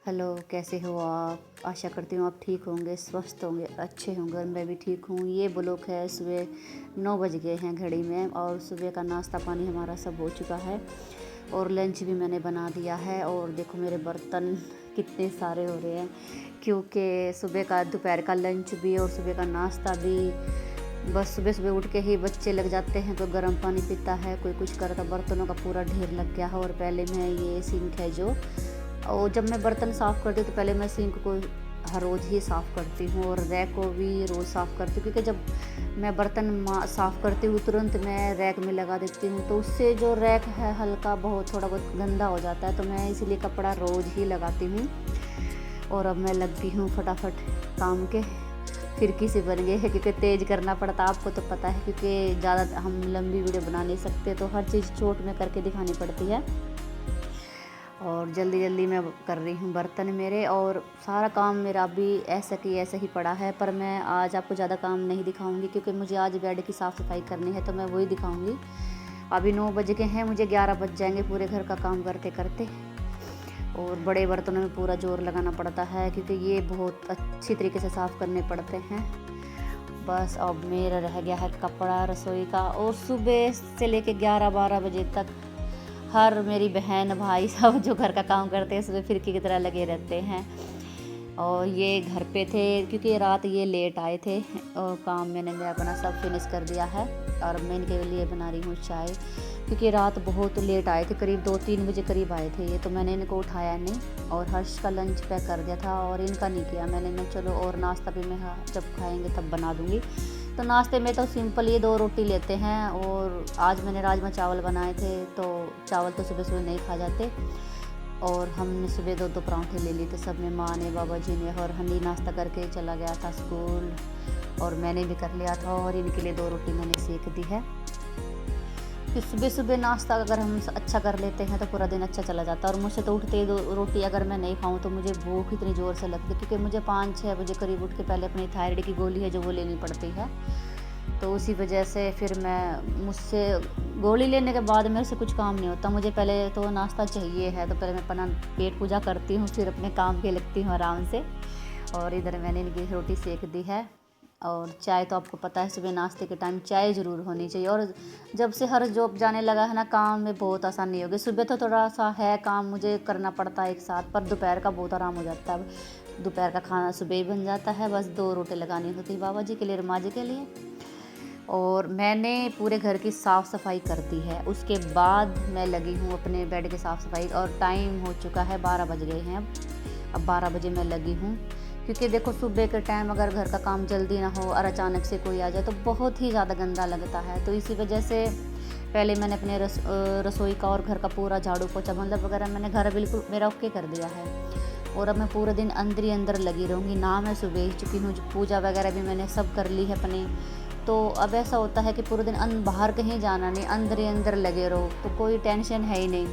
Hello, कैसे हो आप? आशा करती हूँ आप ठीक होंगे, स्वस्थ होंगे, अच्छे होंगे और मैं भी ठीक हूँ। ये ब्लॉग है, सुबह 9 बज गए हैं घड़ी में और सुबह का नाश्ता पानी हमारा सब हो चुका है और लंच भी मैंने बना दिया है। और देखो मेरे बर्तन कितने सारे हो रहे हैं, क्योंकि सुबह का दोपहर का लंच भी और सुबह का नाश्ता भी बस सुबह सुबह उठ के ही बच्चे लग जाते हैं। कोई गर्म पानी पीता है, कोई कुछ करता, बर्तनों का पूरा ढेर लग गया है। और पहले मैं ये सिंक है जो, और जब मैं बर्तन साफ़ करती हूँ तो पहले मैं सिंक को हर रोज़ ही साफ़ करती हूँ और रैक को भी रोज़ साफ़ करती हूँ, क्योंकि जब मैं बर्तन साफ़ करती हूँ तुरंत मैं रैक में लगा देती हूँ, तो उससे जो रैक है हल्का बहुत थोड़ा बहुत गंदा हो जाता है। तो मैं इसलिए कपड़ा रोज़ ही लगाती हूँ। और अब मैं लग गई हूँ फटाफट काम के, फिरकी से बन गए हैं, क्योंकि तेज़ करना पड़ता, आपको तो पता है, क्योंकि ज़्यादा हम लंबी वीडियो बना नहीं सकते, तो हर चीज़ चोट में करके दिखानी पड़ती है। और जल्दी जल्दी मैं कर रही हूँ बर्तन मेरे, और सारा काम मेरा अभी ऐसा कि ऐसा ही पड़ा है। पर मैं आज आपको ज़्यादा काम नहीं दिखाऊंगी, क्योंकि मुझे आज बेड की साफ़ सफाई करनी है, तो मैं वही दिखाऊंगी। अभी 9 बज के हैं, मुझे 11 बज जाएंगे पूरे घर का काम करते करते। और बड़े बर्तनों में पूरा जोर लगाना पड़ता है, क्योंकि ये बहुत अच्छी तरीके से साफ़ करने पड़ते हैं। बस अब मेरा रह गया है कपड़ा रसोई का, और सुबह से लेके 11-12 बजे तक हर मेरी बहन भाई सब जो घर का काम करते हैं सुबह फिरकी की तरह लगे रहते हैं। और ये घर पे थे, क्योंकि रात ये लेट आए थे और काम मैं अपना सब फिनिश कर दिया है। और मैं इनके लिए बना रही हूँ चाय, क्योंकि रात बहुत लेट आए थे, करीब 2-3 बजे करीब आए थे ये, तो मैंने इनको उठाया नहीं। और हर्ष का लंच पैक कर दिया था और इनका नहीं किया मैंने। मैं चलो, और नाश्ता भी मैं जब खाएंगे तब बना दूँगी। तो नाश्ते में तो सिंपल ये 2 रोटी लेते हैं। और आज मैंने राजमा चावल बनाए थे, तो चावल तो सुबह सुबह नहीं खा जाते, और हमने सुबह 2-2 परांठे ले लिए थे सब ने, माँ ने, बाबा जी ने। और हनी नाश्ता करके चला गया था स्कूल, और मैंने भी कर लिया था, और इनके लिए 2 रोटी मैंने सेक दी है। कि सुबह सुबह नाश्ता अगर हम अच्छा कर लेते हैं तो पूरा दिन अच्छा चला जाता है। और मुझसे तो उठते ही 2 रोटी अगर मैं नहीं खाऊं तो मुझे भूख इतनी ज़ोर से लगती है, क्योंकि मुझे 5-6 बजे करीब उठ के पहले अपनी थायराइड की गोली है जो वो लेनी पड़ती है। तो उसी वजह से फिर मुझसे गोली लेने के बाद मेरे से कुछ काम नहीं होता, मुझे पहले तो नाश्ता चाहिए है। तो पहले मैं अपना पेट पूजा करती हूँ, फिर अपने काम के लगती हूँ आराम से। और इधर मैंने इनकी रोटी सेक दी है। और चाय तो आपको पता है, सुबह नाश्ते के टाइम चाय ज़रूर होनी चाहिए। और जब से हर जॉब जाने लगा है ना, काम में बहुत आसानी हो गई। सुबह तो थोड़ा सा है काम मुझे करना पड़ता है एक साथ, पर दोपहर का बहुत आराम हो जाता है। अब दोपहर का खाना सुबह ही बन जाता है, बस 2 रोटी लगानी होती है बाबा जी के लिए, रमा जी के लिए। और मैंने पूरे घर की साफ़ सफाई कर दी है, उसके बाद मैं लगी हूँ अपने बेड की साफ़ सफाई। और टाइम हो चुका है, 12 बज गए हैं अब 12 बजे मैं लगी हूँ। क्योंकि देखो सुबह के टाइम अगर घर का काम जल्दी ना हो और अचानक से कोई आ जाए तो बहुत ही ज़्यादा गंदा लगता है। तो इसी वजह से पहले मैंने अपने रसोई का और घर का पूरा झाड़ू पोछा मतलब वगैरह मैंने घर बिल्कुल मेरा ओके कर दिया है। और अब मैं पूरे दिन अंदर ही अंदर लगी रहूँगी ना। मैं सुबह ही चुकी हूँ, पूजा वगैरह भी मैंने सब कर ली है अपनी। तो अब ऐसा होता है कि पूरे दिन बाहर कहीं जाना नहीं, अंदर ही अंदर लगे रहो, तो कोई टेंशन है ही नहीं।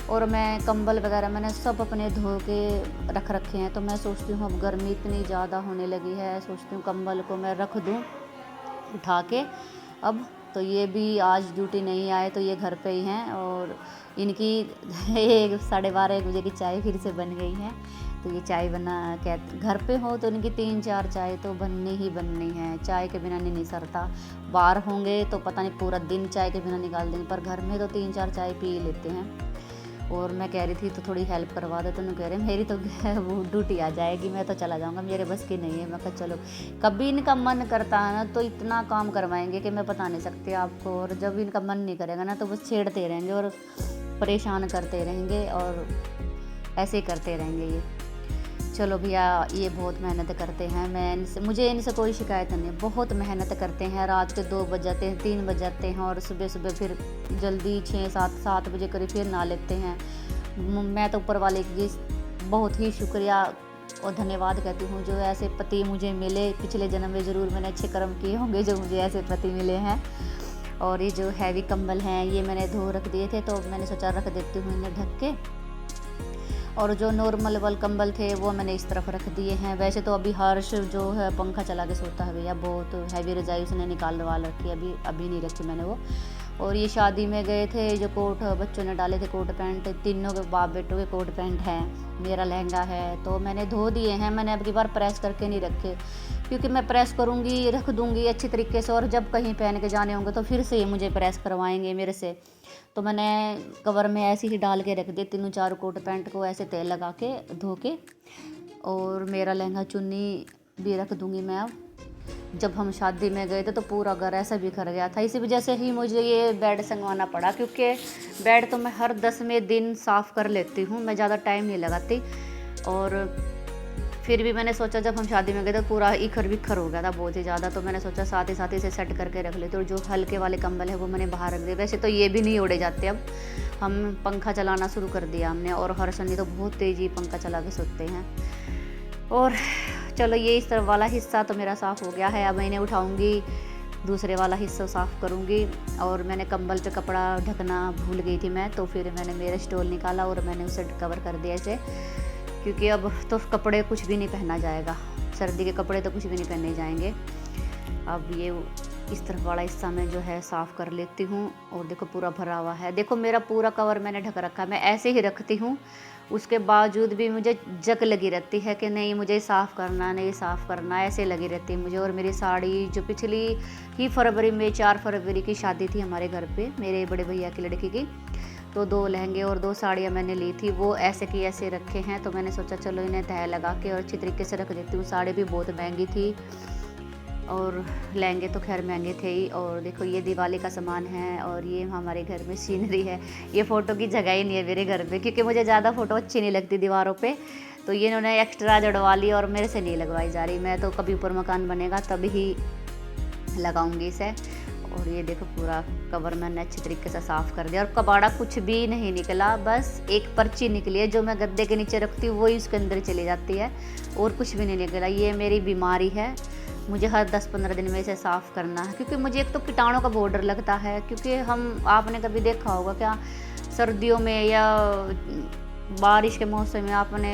और मैं कंबल वगैरह मैंने सब अपने धो के रख रखे हैं। तो मैं सोचती हूँ अब गर्मी इतनी ज़्यादा होने लगी है, सोचती हूँ कंबल को मैं रख दूँ उठा के अब। तो ये भी आज ड्यूटी नहीं आए, तो ये घर पे ही हैं। और इनकी 12:30-1 बजे की चाय फिर से बन गई है। तो ये चाय बना क्या, घर पे हो तो इनकी 3-4 चाय तो बननी ही बननी है, चाय के बिना नहीं सरता। बाहर होंगे तो पता नहीं पूरा दिन चाय के बिना निकाल देंगे, पर घर में तो 3-4 चाय पी लेते हैं। और मैं कह रही थी तो थोड़ी हेल्प करवा दे, तो उन्होंने कह रहे मेरी तो वो ड्यूटी आ जाएगी, मैं तो चला जाऊँगा, मेरे बस की नहीं है। मैं कहा चलो, कभी इनका मन करता है ना तो इतना काम करवाएंगे कि मैं बता नहीं सकती आपको। और जब इनका मन नहीं करेगा ना तो बस छेड़ते रहेंगे और परेशान करते रहेंगे, और ऐसे ही करते रहेंगे ये। चलो भैया, ये बहुत मेहनत करते हैं, मुझे इनसे कोई शिकायत नहीं, बहुत मेहनत करते हैं। रात के 2 बज जाते हैं, 3 बज जाते हैं, और सुबह सुबह फिर जल्दी 6-7 बजे करीब फिर नहा लेते हैं। मैं तो ऊपर वाले की बहुत ही शुक्रिया और धन्यवाद कहती हूँ जो ऐसे पति मुझे मिले। पिछले जन्म में ज़रूर मैंने अच्छे कर्म किए होंगे जो मुझे ऐसे पति मिले हैं। और ये जो हैवी कंबल हैं ये मैंने धो रख दिए थे, तो मैंने सोचा रख देती हूँ इन्हें ढक के। और जो नॉर्मल वाले कंबल थे वो मैंने इस तरफ रख दिए हैं। वैसे तो अभी हर्ष जो है पंखा चला के सोता है भैया, बहुत हैवी रजाई उसने निकाल वाल रखी है, अभी नहीं रखी मैंने वो। और ये शादी में गए थे, जो कोट बच्चों ने डाले थे कोट पैंट, तीनों के बाप बेटों के कोट पैंट हैं, मेरा लहंगा है, तो मैंने धो दिए हैं। मैंने अब की बार प्रेस करके नहीं रखे, क्योंकि मैं प्रेस करूँगी, रख दूँगी अच्छी तरीके से, और जब कहीं पहन के जाने होंगे तो फिर से ये मुझे प्रेस करवाएंगे मेरे से। तो मैंने कवर में ऐसे ही डाल के रख दिए तीनों चार कोट पैंट को, ऐसे तेल लगा के धो के। और मेरा लहंगा चुन्नी भी रख दूँगी मैं अब। जब हम शादी में गए थे तो पूरा घर ऐसा बिखर गया था, इसी वजह से ही मुझे ये बेड संगवाना पड़ा, क्योंकि बेड तो मैं हर 10वें दिन साफ़ कर लेती हूँ, मैं ज़्यादा टाइम नहीं लगाती। और फिर भी मैंने सोचा, जब हम शादी में गए तो पूरा इखर बिखर हो गया था बहुत ही ज़्यादा, तो मैंने सोचा साथ ही इसे सेट करके रख लेते। और जो हल्के वाले कंबल है वो मैंने बाहर रख दिए। वैसे तो ये भी नहीं ओढ़े जाते, अब हम पंखा चलाना शुरू कर दिया हमने, और हर संडे तो बहुत तेज़ी पंखा चला के सोते हैं। और चलो, ये इस तरफ वाला हिस्सा तो मेरा साफ़ हो गया है। अब मैं इन्हें उठाऊँगी, दूसरे वाला हिस्सा साफ़ करूँगी। और मैंने कंबल पे कपड़ा ढकना भूल गई थी मैं, तो फिर मैंने मेरा स्टोल निकाला और मैंने उसे कवर कर दिया इसे, क्योंकि अब तो कपड़े कुछ भी नहीं पहना जाएगा, सर्दी के कपड़े तो कुछ भी नहीं पहने जाएंगे। अब ये इस तरफ वाला हिस्सा मैं जो है साफ़ कर लेती हूँ। और देखो पूरा भरा हुआ है, देखो मेरा पूरा कवर मैंने ढक रखा है। मैं ऐसे ही रखती हूँ, उसके बावजूद भी मुझे जक लगी रहती है कि नहीं मुझे साफ़ करना, नहीं साफ़ करना, ऐसे लगी रहती है मुझे। और मेरी साड़ी जो पिछली ही फरवरी में, 4 फरवरी की शादी थी हमारे घर पे, मेरे बड़े भैया की लड़की की, तो 2 लहंगे और 2 साड़ियाँ मैंने ली थी, वो ऐसे की ऐसे रखे हैं। तो मैंने सोचा चलो इन्हें तह लगा के और अच्छी तरीके से रख देती हूँ। साड़ी भी बहुत महंगी थी और लहंगे तो खैर महंगे थे ही। और देखो ये दिवाली का सामान है, और ये हमारे घर में सीनरी है। ये फ़ोटो की जगह ही नहीं है मेरे घर पे, क्योंकि मुझे ज़्यादा फ़ोटो अच्छी नहीं लगती दीवारों पे, तो ये इन्होंने एक्स्ट्रा जड़वा ली और मेरे से नहीं लगवाई जा रही। मैं तो कभी ऊपर मकान बनेगा तभी ही लगाऊंगी इसे। और ये देखो पूरा कवर मैंने अच्छी तरीके से साफ़ कर दिया, और कबाड़ा कुछ भी नहीं निकला, बस एक पर्ची निकली है जो मैं गद्दे के नीचे रखती हूँ, वही उसके अंदर चली जाती है, और कुछ भी नहीं निकला। ये मेरी बीमारी है, मुझे हर 10-15 दिन में इसे साफ़ करना है, क्योंकि मुझे एक तो कीटाणु का बहुत डर लगता है। क्योंकि आपने कभी देखा होगा क्या, सर्दियों में या बारिश के मौसम में आपने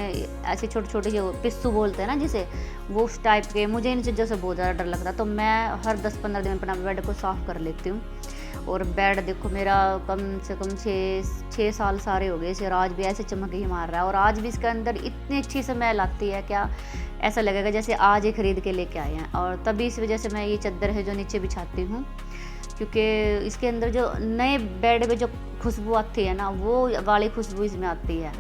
ऐसे छोटे छोटे जो पिस्सू बोलते हैं ना जिसे, वो उस टाइप के, मुझे इन चीज़ों से बहुत ज़्यादा डर लगता है। तो मैं हर 10-15 दिन में अपना बेड को साफ़ कर लेती हूँ। और बेड देखो मेरा कम से कम 6 साल सारे हो गए इसे, और आज भी ऐसे चमक ही मार रहा है। और आज भी इसके अंदर इतनी अच्छी स्मेल आती है, क्या ऐसा लगेगा जैसे आज ही खरीद के लेके आए हैं। और तभी इस वजह से मैं ये चादर है जो नीचे बिछाती हूँ, क्योंकि इसके अंदर जो नए बेड में जो खुशबू आती है ना, वो वाली खुशबू इसमें आती है।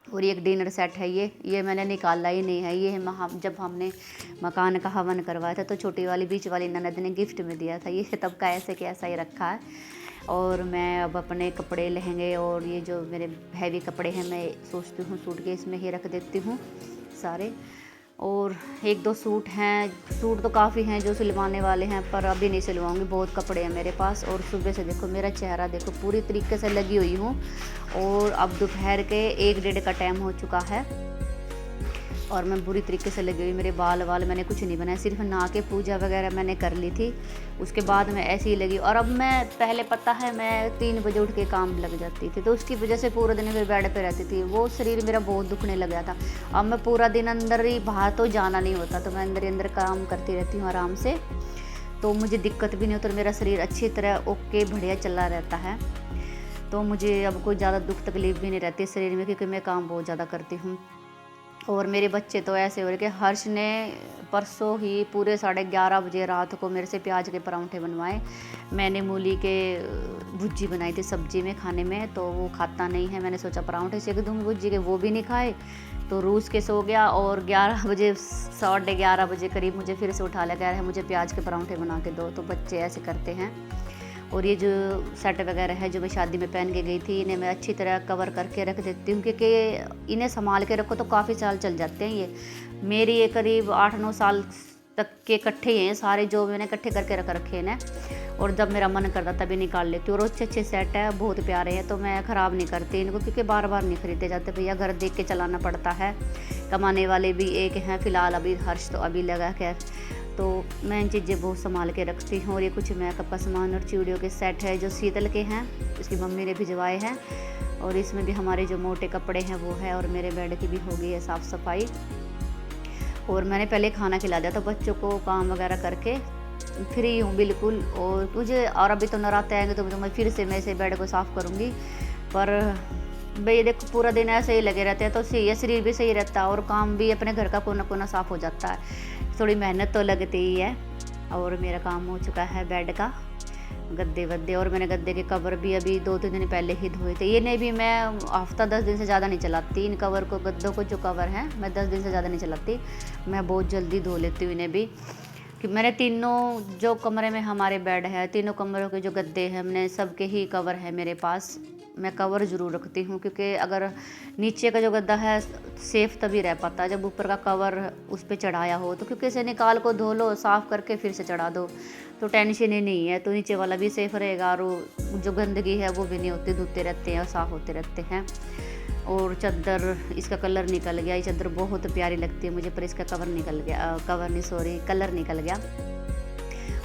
और ये एक डिनर सेट है, ये मैंने निकाला ही नहीं है। ये जब हमने मकान का हवन करवाया था तो छोटी वाली बीच वाली ननद ने गिफ्ट में दिया था, ये तब का ऐसे के ऐसा ही रखा है। और मैं अब अपने कपड़े, लहंगे और ये जो मेरे हैवी कपड़े हैं, मैं सोचती हूँ सूटकेस में ही रख देती हूँ सारे। और 1-2 सूट हैं, सूट तो काफ़ी हैं जो सिलवाने वाले हैं, पर अभी नहीं सिलवाऊंगी, बहुत कपड़े हैं मेरे पास। और सुबह से देखो मेरा चेहरा देखो पूरी तरीके से लगी हुई हूँ। और अब दोपहर के 1-1:30 का टाइम हो चुका है और मैं बुरी तरीके से लगी हुई। मेरे बाल मैंने कुछ नहीं बनाए, सिर्फ नहा के पूजा वगैरह मैंने कर ली थी, उसके बाद मैं ऐसे ही लगी। और अब मैं पहले पता है मैं 3 बजे उठ के काम लग जाती थी, तो उसकी वजह से पूरे दिन फिर बेड पे रहती थी, वो शरीर मेरा बहुत दुखने लग गया था। अब मैं पूरा दिन अंदर ही, बाहर तो जाना नहीं होता, तो मैं अंदर ही अंदर काम करती रहती हूँ आराम से, तो मुझे दिक्कत भी नहीं होती और मेरा शरीर अच्छी तरह ओके बढ़िया चला रहता है। तो मुझे अब कोई ज़्यादा दुख तकलीफ भी नहीं रहती शरीर में, क्योंकि मैं काम बहुत ज़्यादा करती हूँ। और मेरे बच्चे तो ऐसे हो रहे कि हर्ष ने परसों ही पूरे 11:30 बजे रात को मेरे से प्याज के परांठे बनवाए। मैंने मूली के भुज्जी बनाई थी सब्जी में खाने में, तो वो खाता नहीं है। मैंने सोचा परांठे सेक दूँगी भुज्जी के, वो भी नहीं खाए, तो रूस के सो गया। और 11 बजे 11:30 बजे करीब मुझे फिर से उठा लिया, कह रहा है मुझे प्याज के परांठे बना के दो। तो बच्चे ऐसे करते हैं। और ये जो सेट वगैरह है जो मैं शादी में पहन के गई थी, इन्हें मैं अच्छी तरह कवर करके रख देती हूँ, क्योंकि इन्हें संभाल के रखो तो काफ़ी साल चल जाते हैं। ये मेरी ये करीब 8-9 साल तक के इकट्ठे हैं सारे, जो मैंने इकट्ठे करके रख रखे हैं। और जब मेरा मन करता तभी निकाल लेती हूँ। और अच्छे सेट है, बहुत प्यारे हैं, तो मैं ख़राब नहीं करती इनको, क्योंकि बार बार नहीं खरीदे जाते भैया, घर देख के चलाना पड़ता है। कमाने वाले भी एक हैं फ़िलहाल, अभी हर्ष तो अभी लगा खैर, तो मैं इन चीज़ें बहुत संभाल के रखती हूँ। और ये कुछ मेकअप का सामान और चूड़ियों के सेट है जो शीतल के हैं, इसकी मम्मी ने भिजवाए हैं। और इसमें भी हमारे जो मोटे कपड़े हैं वो है। और मेरे बेड की भी हो गई है साफ़ सफाई। और मैंने पहले खाना खिला दिया था बच्चों को काम वगैरह करके, फ्री हूँ बिल्कुल। और अभी तो नवरात्रे आएंगे तो मैं फिर से मैं इसे बेड को साफ़ करूँगी। पर भाई देखो पूरा दिन ऐसे ही लगे रहते हैं तो सही है, शरीर भी सही रहता है और काम भी अपने घर का कोना कोना साफ़ हो जाता है। थोड़ी मेहनत तो लगती ही है। और मेरा काम हो चुका है बेड का, गद्दे वद्दे, और मैंने गद्दे के कवर भी अभी 2-3 दिन पहले ही धोए थे। ये नहीं भी मैं हफ्ता 10 दिन से ज़्यादा नहीं चलाती इन कवर को, गद्दों को जो कवर हैं मैं 10 दिन से ज़्यादा नहीं चलाती। मैं बहुत जल्दी धो लेती हूँ इन्हें भी। कि मैंने तीनों जो कमरे में हमारे बेड है, तीनों कमरों के जो गद्दे हैं, मैंने सबके ही कवर है मेरे पास। मैं कवर ज़रूर रखती हूँ क्योंकि अगर नीचे का जो गद्दा है सेफ़ तभी रह पाता है जब ऊपर का कवर उस पर चढ़ाया हो। तो क्योंकि इसे निकाल को धो लो, साफ़ करके फिर से चढ़ा दो तो टेंशन ही नहीं है। तो नीचे वाला भी सेफ़ रहेगा और जो गंदगी है वो भी नहीं होती, धोते रहते हैं और साफ़ होते रहते हैं। और चादर, इसका कलर निकल गया। ये चादर बहुत प्यारी लगती है मुझे, पर इसका कवर निकल गया, कवर नहीं सॉरी कलर निकल गया।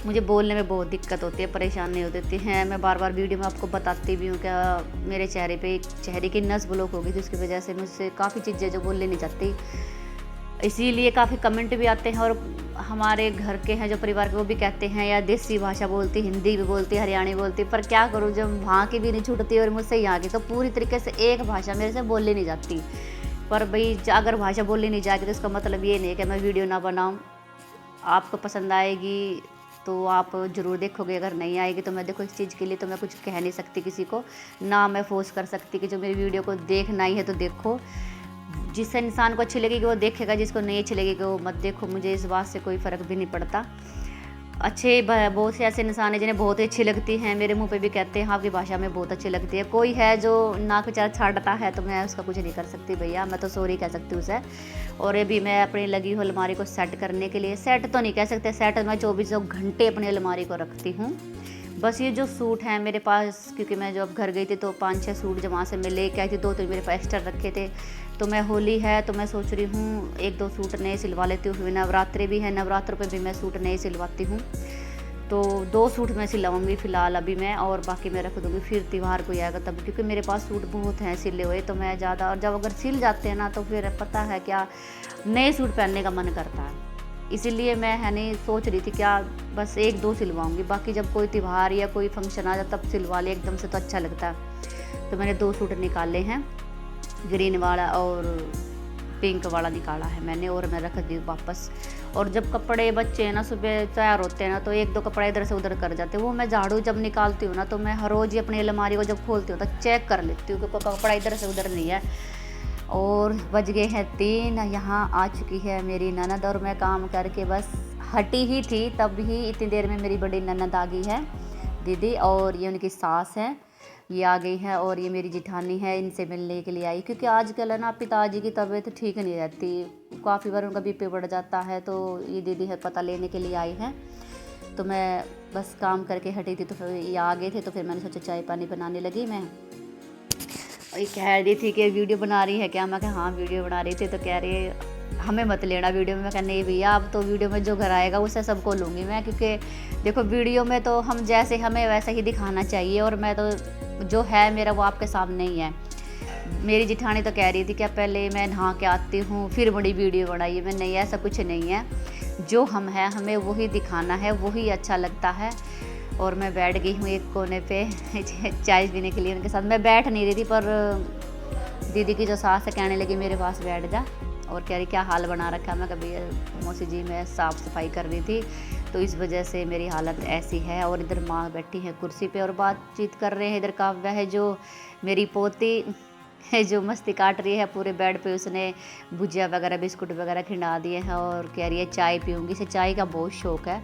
मुझे बोलने में बहुत दिक्कत होती है, परेशानी हो देती है। मैं बार बार वीडियो में आपको बताती भी हूँ क्या मेरे चेहरे की नस ब्लॉक हो गई थी, उसकी वजह से मुझसे काफ़ी चीज़ें जो बोलने नहीं चाहती। इसीलिए काफ़ी कमेंट भी आते हैं और हमारे घर के हैं जो परिवार के वो भी कहते हैं यार देसी भाषा बोलती, हिंदी भी बोलती, हरियाणी बोलती। पर क्या करूँ जब वहाँ की भी नहीं छूटती और मुझसे यहाँ की, तो पूरी तरीके से एक भाषा मेरे से बोलनी नहीं जाती। पर भाई अगर भाषा बोलनी नहीं जाएगी तो इसका मतलब ये नहीं है कि मैं वीडियो ना बनाऊँ। आपको पसंद आएगी तो आप ज़रूर देखोगे, अगर नहीं आएगी तो मैं देखो इस चीज़ के लिए तो मैं कुछ कह नहीं सकती किसी को, ना मैं फोर्स कर सकती कि जो मेरी वीडियो को देखना ही है तो देखो। जिस इंसान को अच्छी लगेगी वो देखेगा, जिसको नहीं अच्छी लगेगी वो मत देखो। मुझे इस बात से कोई फ़र्क भी नहीं पड़ता। बहुत से ऐसे इंसान हैं जिन्हें बहुत ही अच्छी लगती हैं, मेरे मुंह पे भी कहते हैं आपकी भाषा में बहुत अच्छी लगती है। कोई है जो नाक छाटता है तो मैं उसका कुछ नहीं कर सकती भैया, मैं तो सॉरी कह सकती हूँ उसे। और अभी मैं अपनी लगी हूँ अलमारी को सेट करने के लिए। सेट तो नहीं कह सकते, सेट मैं 24 घंटे अपनी अलमारी को रखती हूँ। बस ये जो सूट हैं मेरे पास, क्योंकि मैं जब घर गई थी तो 5-6 सूट जब वहाँ से मैं लेके आई थी, 2-3 मेरे पास एक्स्ट्रा रखे थे। तो मैं होली है तो मैं सोच रही हूँ 1-2 सूट नए सिलवा लेती हूँ। नवरात्रि भी है, नवरात्र पे भी मैं सूट नए सिलवाती हूँ। तो 2 सूट मैं सिलवाऊँगी फ़िलहाल अभी मैं, और बाकी मैं रख दूँगी फिर त्यौहार को आएगा तब, क्योंकि मेरे पास सूट बहुत हैं सिले हुए। तो मैं ज़्यादा, और जब अगर सिल जाते हैं ना तो फिर पता है क्या नए सूट पहनने का मन करता है। इसीलिए मैं है नहीं सोच रही थी क्या बस 1-2 सिलवाऊँगी, बाकी जब कोई त्यौहार या कोई फंक्शन आ जाए तब सिलवा ले एकदम से तो अच्छा लगता है। तो मैंने 2 सूट निकाले हैं, ग्रीन वाला और पिंक वाला निकाला है मैंने, और मैं रख दी वापस। और जब कपड़े बच्चे हैं ना सुबह तैयार होते हैं ना तो 1-2 कपड़े इधर से उधर कर जाते हैं, वो मैं झाड़ू जब निकालती हूँ ना तो मैं हर रोज़ ही अपनी अलमारी को जब खोलती हूँ तो चेक कर लेती हूँ कि कपड़ा इधर से उधर नहीं है। और बज गए हैं 3, यहाँ आ चुकी है मेरी ननद और मैं काम करके बस हटी ही थी तब ही इतनी देर में मेरी बड़ी ननद आ गई है दीदी, और ये उनकी सास है, ये आ गई है। और ये मेरी जिठानी है, इनसे मिलने के लिए आई क्योंकि आजकल है ना पिताजी की तबीयत ठीक नहीं रहती, काफ़ी बार उनका बीपी बढ़ जाता है। तो ये दीदी है पता लेने के लिए आई हैं। तो मैं बस काम करके हटी थी तो फिर ये आ गए थे, तो फिर मैंने सोचा चाय पानी बनाने लगी मैं। ये कह रही थी कि वीडियो बना रही है क्या, मैं कहा हाँ वीडियो बना रही थी। तो कह रही हमें मत लेना वीडियो में। मैं कहा नहीं भैया अब तो वीडियो में जो घर आएगा उसे सबको लूँगी मैं, क्योंकि देखो वीडियो में तो हम जैसे हमें वैसा ही दिखाना चाहिए, और मैं तो जो है मेरा वो आपके सामने ही है। मेरी जिठानी तो कह रही थी क्या पहले मैं नहा के आती हूँ फिर बड़ी वीडियो बनाइए। मैं नहीं, ऐसा कुछ नहीं है, जो हम हैं हमें वही दिखाना है, वही अच्छा लगता है। और मैं बैठ गई हूँ एक कोने पे चाय पीने के लिए उनके साथ। मैं बैठ नहीं रही थी पर दीदी की जो सास है कहने लगी मेरे पास बैठ जा, और कह रही क्या हाल बना रखा। मैं कभी मौसी जी मैं साफ़ सफाई कर रही थी तो इस वजह से मेरी हालत ऐसी है। और इधर माँ बैठी है कुर्सी पे और बातचीत कर रहे हैं। इधर काव्या है जो मेरी पोती है जो मस्ती काट रही है पूरे बेड पे, उसने भुजिया वगैरह बिस्कुट वगैरह खिला दिए हैं और कह रही है चाय पीऊँगी। इसे चाय का बहुत शौक़ है,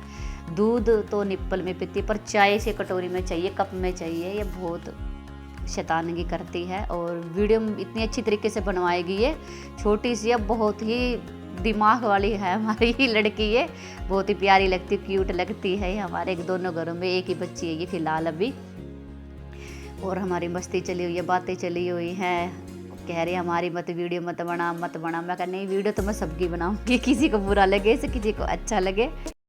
दूध तो निप्पल में पीती पर चाय से कटोरी में चाहिए, कप में चाहिए। ये बहुत शैतानगी करती है और वीडियो इतनी अच्छी तरीके से बनवाएगी। ये छोटी सी अब बहुत ही दिमाग वाली है हमारी ही लड़की, ये बहुत ही प्यारी लगती, क्यूट लगती है। हमारे दोनों घरों में एक ही बच्ची है ये फ़िलहाल अभी, और हमारी मस्ती चली हुई है, बातें चली हुई हैं। कह रही हमारी मत वीडियो मत बना। मैं कहा नहीं वीडियो तो मैं सबकी बनाऊंगी, किसी को बुरा लगे से किसी को अच्छा लगे।